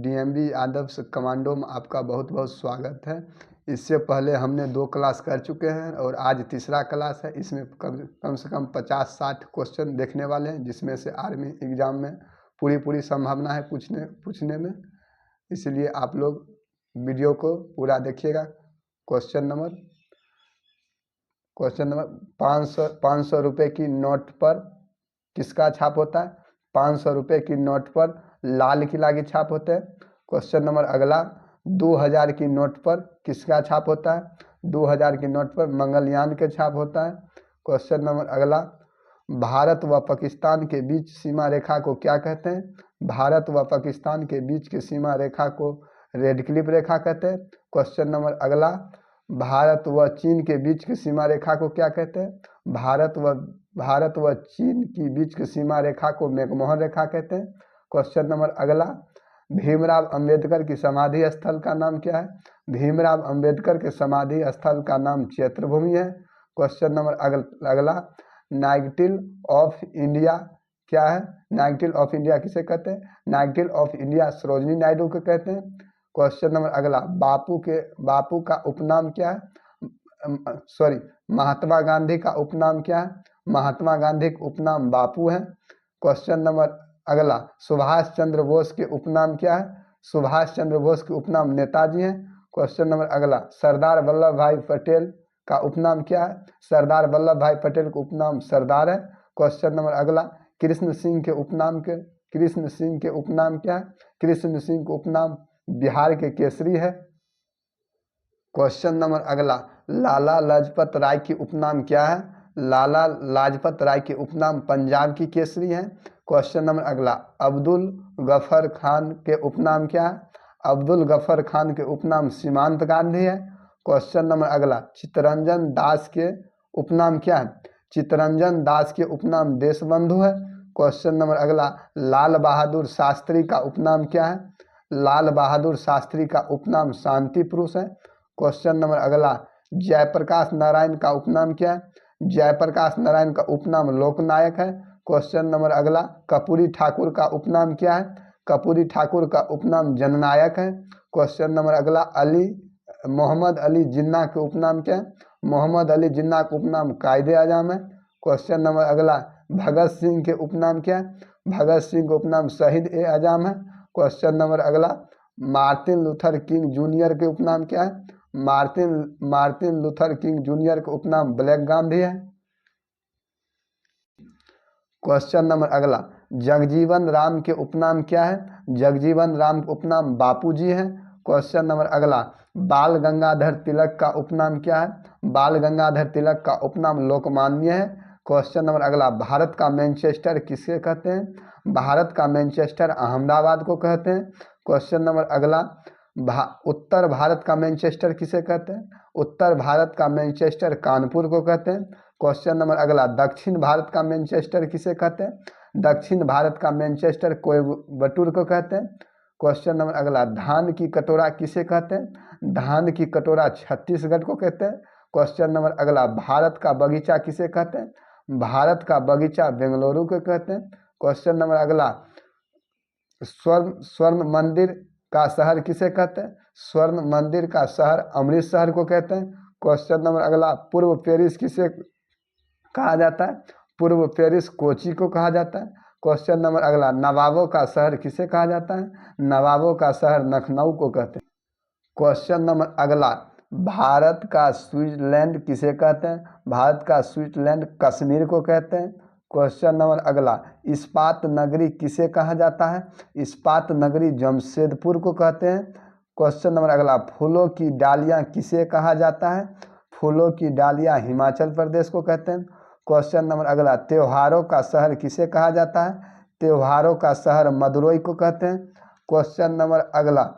DMV आदर्श commando में आपका बहुत बहुत स्वागत है। इससे पहले हमने 2 क्लास कर चुके हैं और आज तीसरा क्लास है। इसमें कम से कम 50-60 क्वेश्चन देखने वाले हैं, जिसमें से आर्मी एग्ज़ाम में पूरी संभावना है पूछने में। इसलिए आप लोग वीडियो को पूरा देखिएगा। क्वेश्चन नंबर 500 रुपये की नोट पर किसका छाप होता है? 500 रुपये की नोट पर लाल किला की छाप होते हैं। क्वेश्चन नंबर अगला, 2000 की नोट पर किसका छाप होता है? 2000 की नोट पर मंगलयान के छाप होता है। क्वेश्चन नंबर अगला, भारत व पाकिस्तान के बीच सीमा रेखा को क्या कहते हैं? भारत व पाकिस्तान के बीच की सीमा रेखा को रेड क्लिफ रेखा कहते हैं। क्वेश्चन नंबर अगला, भारत व चीन के बीच की सीमा रेखा को क्या कहते हैं? भारत व चीन की बीच की सीमा रेखा को मैकमोहन रेखा कहते हैं। क्वेश्चन नंबर अगला, भीमराव अंबेडकर की समाधि स्थल का नाम क्या है? भीमराव अंबेडकर के समाधि स्थल का नाम चैत्रभूमि है। क्वेश्चन नंबर अगला, नाइटिंगेल ऑफ इंडिया क्या है? नाइटिंगेल ऑफ इंडिया किसे कहते हैं? Nightingale of India Sarojini Naidu को कहते हैं। क्वेश्चन नंबर अगला, बापू का उपनाम क्या है? महात्मा गांधी का उपनाम क्या है? महात्मा गांधी का उपनाम बापू है। क्वेश्चन नंबर अगला, सुभाष चंद्र बोस के उपनाम क्या है? सुभाष चंद्र बोस के उपनाम नेताजी हैं। क्वेश्चन नंबर अगला, सरदार वल्लभ भाई पटेल का उपनाम क्या है? सरदार वल्लभ भाई पटेल का उपनाम सरदार है। क्वेश्चन नंबर अगला, कृष्ण सिंह के उपनाम क्या है? कृष्ण सिंह का उपनाम बिहार के केसरी है। क्वेश्चन नंबर अगला, लाला लाजपत राय की उपनाम क्या है? लाला लाजपत राय के उपनाम पंजाब की केसरी है। क्वेश्चन नंबर अगला, अब्दुल गफर खान के उपनाम क्या है? अब्दुल गफर खान के उपनाम सीमांत गांधी है। क्वेश्चन नंबर अगला, चित्तरंजन दास के उपनाम क्या है? चित्तरंजन दास के उपनाम देशबंधु है। क्वेश्चन नंबर अगला, लाल बहादुर शास्त्री का उपनाम क्या है? लाल बहादुर शास्त्री का उपनाम शांति पुरुष है। क्वेश्चन नंबर अगला, जयप्रकाश नारायण का उपनाम क्या है? जयप्रकाश नारायण का उपनाम लोकनायक है। क्वेश्चन नंबर अगला, कर्पूरी ठाकुर का उपनाम क्या है? कर्पूरी ठाकुर का उपनाम जननायक है। क्वेश्चन नंबर अगला, मोहम्मद अली जिन्ना के उपनाम क्या है? मोहम्मद अली जिन्ना का उपनाम कायदे आजम है। क्वेश्चन नंबर अगला, भगत सिंह के उपनाम क्या है? भगत सिंह का उपनाम शहीद ए आजम है। क्वेश्चन नंबर अगला, मार्टिन लूथर किंग जूनियर के उपनाम क्या है? मार्टिन लूथर किंग जूनियर का उपनाम ब्लैक गांधी है। क्वेश्चन नंबर अगला, जगजीवन राम के उपनाम क्या है? जगजीवन राम का उपनाम बापूजी है। क्वेश्चन नंबर अगला, बाल गंगाधर तिलक का उपनाम क्या है? बाल गंगाधर तिलक का उपनाम लोकमान्य है। क्वेश्चन नंबर अगला, भारत का मैनचेस्टर किसे कहते हैं? भारत का मैनचेस्टर अहमदाबाद को कहते हैं। क्वेश्चन नंबर अगला, उत्तर भारत का मैनचेस्टर किसे कहते हैं? उत्तर भारत का मैनचेस्टर कानपुर को कहते हैं। क्वेश्चन नंबर अगला, दक्षिण भारत का मैनचेस्टर किसे कहते हैं? दक्षिण भारत का मैनचेस्टर कोयम्बटूर को कहते हैं। क्वेश्चन नंबर अगला, धान की कटोरा किसे कहते हैं? धान की कटोरा छत्तीसगढ़ को कहते हैं। क्वेश्चन नंबर अगला, भारत का बगीचा किसे कहते हैं? भारत का बगीचा बेंगलुरु को कहते हैं। क्वेश्चन नंबर अगला, स्वर्ण मंदिर का शहर किसे कहते हैं? स्वर्ण मंदिर का शहर अमृतसर को कहते हैं। क्वेश्चन नंबर अगला, पूर्व पेरिस किसे कहा जाता है? पूर्व पेरिस कोची को कहा जाता है। क्वेश्चन नंबर अगला, नवाबों का शहर किसे कहा जाता है? नवाबों का शहर लखनऊ को कहते हैं। क्वेश्चन नंबर अगला, भारत का स्विट्जरलैंड किसे कहते हैं? भारत का स्विट्जरलैंड कश्मीर को कहते हैं। क्वेश्चन नंबर अगला, इस्पात नगरी किसे कहा जाता है? इस्पात नगरी जमशेदपुर को कहते हैं। क्वेश्चन नंबर अगला, फूलों की डालियाँ किसे कहा जाता है? फूलों की डालियाँ हिमाचल प्रदेश को कहते हैं। क्वेश्चन नंबर अगला, त्योहारों का शहर किसे कहा जाता है? त्योहारों का शहर मदुरई को कहते हैं। क्वेश्चन नंबर अगला,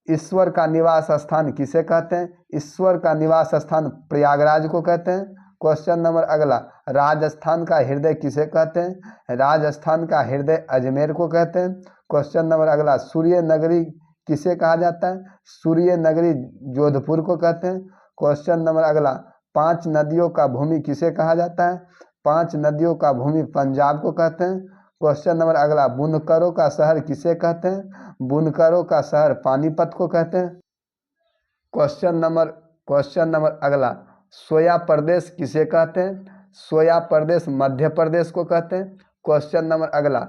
ईश्वर का निवास स्थान किसे कहते हैं? ईश्वर का निवास स्थान प्रयागराज को कहते हैं। क्वेश्चन नंबर अगला, राजस्थान का हृदय किसे कहते हैं? राजस्थान का हृदय अजमेर को कहते हैं। क्वेश्चन नंबर अगला, सूर्य नगरी किसे कहा जाता है? सूर्य नगरी जोधपुर को कहते हैं। क्वेश्चन नंबर अगला, 5 नदियों का भूमि किसे कहा जाता है? 5 नदियों का भूमि पंजाब को कहते हैं। क्वेश्चन नंबर अगला, बुनकरों का शहर किसे कहते हैं? बुनकरों का शहर पानीपत को कहते हैं। क्वेश्चन नंबर अगला, सोया प्रदेश किसे कहते हैं? सोया प्रदेश मध्य प्रदेश को कहते हैं। क्वेश्चन नंबर अगला,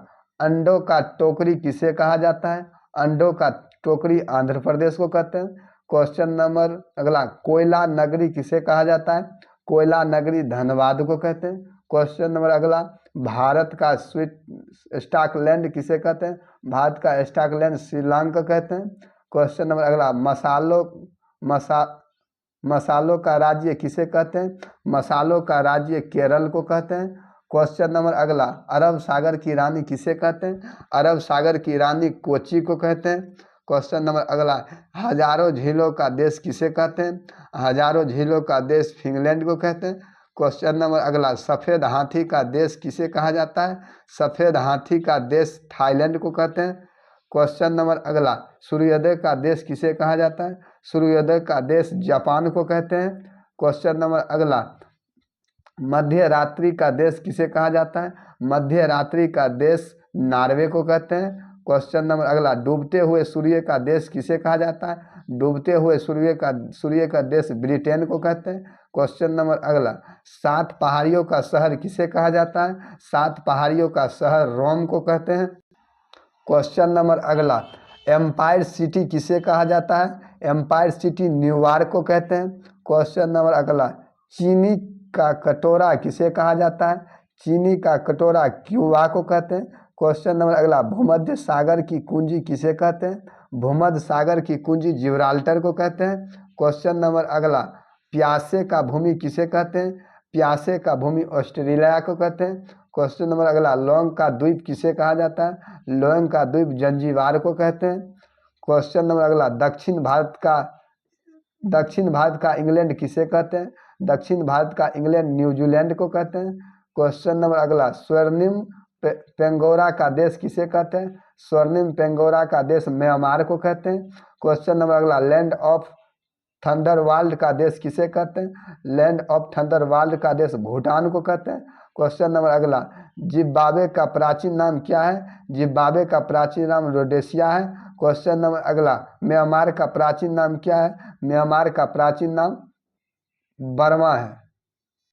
अंडों का टोकरी किसे कहा जाता है? अंडों का टोकरी आंध्र प्रदेश को कहते हैं। क्वेश्चन नंबर अगला, कोयला नगरी किसे कहा जाता है? कोयला नगरी धनबाद को कहते हैं। क्वेश्चन नंबर अगला, भारत का स्वीट स्टॉकलैंड किसे कहते हैं? भारत का स्टॉकलैंड शिलांग को कहते हैं। क्वेश्चन नंबर अगला, मसालों का राज्य किसे कहते हैं? मसालों का राज्य केरल को कहते हैं। क्वेश्चन नंबर अगला, अरब सागर की रानी किसे कहते हैं? अरब सागर की रानी कोची को कहते हैं। क्वेश्चन नंबर अगला, हजारों झीलों का देश किसे कहते हैं? हजारों झीलों का देश फिनलैंड को कहते हैं। क्वेश्चन नंबर अगला, सफ़ेद हाथी का देश किसे कहा जाता है? सफ़ेद हाथी का देश थाईलैंड को कहते हैं। क्वेश्चन नंबर अगला, सूर्योदय का देश किसे कहा जाता है? सूर्योदय का देश जापान को कहते हैं। क्वेश्चन नंबर अगला, मध्य रात्रि का देश किसे कहा जाता है? मध्य रात्रि का देश नॉर्वे को कहते हैं। क्वेश्चन नंबर अगला, डूबते हुए सूर्य का देश किसे कहा जाता है? डूबते हुए सूर्य का देश ब्रिटेन को कहते हैं। क्वेश्चन नंबर अगला, 7 पहाड़ियों का शहर किसे कहा जाता है? 7 पहाड़ियों का शहर रोम को कहते हैं। क्वेश्चन नंबर अगला, एम्पायर सिटी किसे कहा जाता है? एम्पायर सिटी न्यूयॉर्क को कहते हैं। क्वेश्चन नंबर अगला, चीनी का कटोरा किसे कहा जाता है? चीनी का कटोरा क्यूबा को कहते हैं। क्वेश्चन नंबर अगला, भूमध्य सागर की कुंजी किसे कहते हैं? भूमध्य सागर की कुंजी जिब्राल्टर को कहते हैं। क्वेश्चन नंबर अगला, प्यासे का भूमि किसे कहते हैं? प्यासे का भूमि ऑस्ट्रेलिया को कहते हैं। क्वेश्चन नंबर अगला, लौंग का द्वीप किसे कहा जाता है? लौंग का द्वीप जंजीबार को कहते हैं। क्वेश्चन नंबर अगला, दक्षिण भारत का इंग्लैंड किसे कहते हैं? दक्षिण भारत का इंग्लैंड न्यूजीलैंड को कहते हैं। क्वेश्चन नंबर अगला, स्वर्णिम पेंगोरा का देश किसे कहते हैं? स्वर्णिम पेंगोरा का देश म्यांमार को कहते हैं। क्वेश्चन नंबर अगला, लैंड ऑफ थंडरवर्ल्ड का देश किसे कहते हैं? लैंड ऑफ थंडरवर्ल्ड का देश भूटान को कहते हैं। क्वेश्चन नंबर अगला, जिम्बाब्वे का प्राचीन नाम क्या है? जिम्बाब्वे का प्राचीन नाम रोडेशिया है। क्वेश्चन नंबर अगला, म्यांमार का प्राचीन नाम क्या है? म्यांमार का प्राचीन नाम बर्मा है।